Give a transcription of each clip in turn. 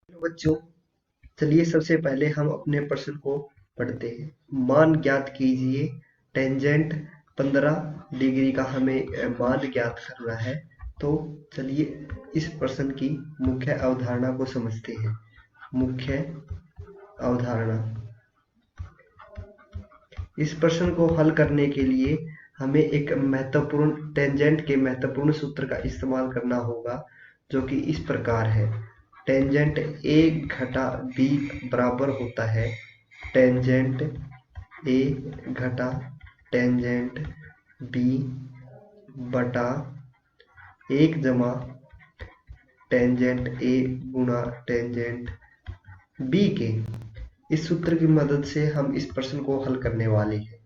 Hello बच्चों, चलिए सबसे पहले हम अपने प्रश्न को पढ़ते हैं। मान ज्ञात कीजिए। टेंजेंट 15 डिग्री का हमें मान ज्ञात करना है। तो चलिए इस प्रश्न की मुख्य अवधारणा को समझते हैं। मुख्य अवधारणा। इस प्रश्न को हल करने के लिए हमें एक महत्वपूर्ण टेंजेंट के महत्वपूर्ण सूत्र का इस्तेमाल करना होगा, जो कि इस प्रकार है। टेंजेंट ए घटा बी बराबर होता है टेंजेंट ए घटा टेंजेंट बी बटा 1 जमा टेंजेंट ए गुणा टेंजेंट बी के। इस सूत्र की मदद से हम इस प्रश्न को हल करने वाले हैं।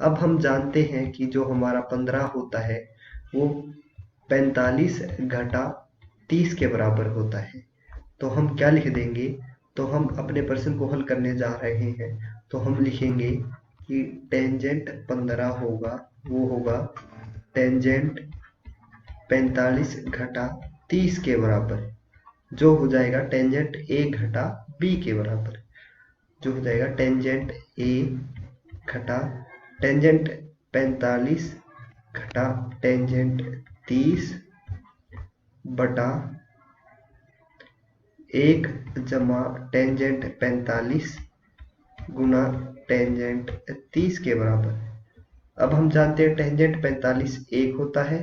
अब हम जानते हैं कि जो हमारा 15 होता है वो 45 घटा 30 के बराबर होता है। तो हम क्या लिख देंगे? तो हम अपने प्रश्न को हल करने जा रहे हैं, तो हम लिखेंगे कि टेंजेंट 15 होगा, वो होगा टेंजेंट 45 घटा 30 के बराबर, जो हो जाएगा टेंजेंट ए घटा बी के बराबर, जो हो जाएगा टेंजेंट ए घटा टेंजेंट 45 घटा टेंजेंट 30 बटा 1 जमा टेंजेंट 45 गुना टेंजेंट 30 के बराबर। अब हम जानते हैं टेंजेंट 45 1 होता है।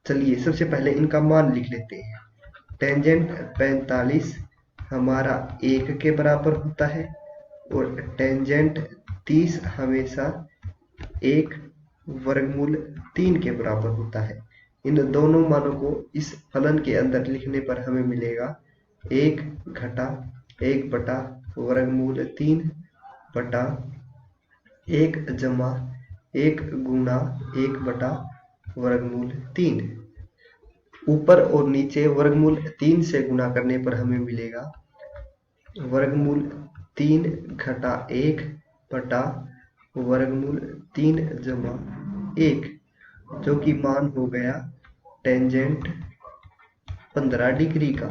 चलिए सबसे पहले इनका मान लिख लेते हैं। टेंजेंट 45 हमारा 1 के बराबर होता है और टेंजेंट 30 हमेशा 1 वर्गमूल 3 के बराबर होता है। इन दोनों मानों को इस फलन के अंदर लिखने पर हमें मिलेगा 1 घटा 1 बटा वर्गमूल 3 बटा 1 जमा 1 गुना 1 बटा वर्गमूल 3। ऊपर और नीचे वर्गमूल 3 से गुणा करने पर हमें मिलेगा वर्गमूल 3 घटा 1 बटा वर्गमूल 3 जमा 1, जो कि मान हो गया टेंजेंट 15 डिग्री का।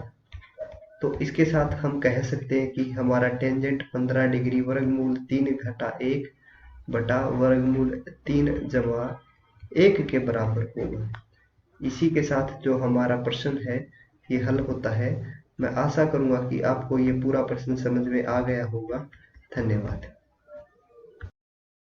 तो इसके साथ हम कह सकते हैं कि हमारा टेंजेंट 15 डिग्री वर्गमूल 3 घटा 1 बटा वर्गमूल 3 जमा 1 के बराबर होगा। इसी के साथ जो हमारा प्रश्न है ये हल होता है। मैं आशा करूंगा कि आपको ये पूरा प्रश्न समझ में आ गया होगा। धन्यवाद।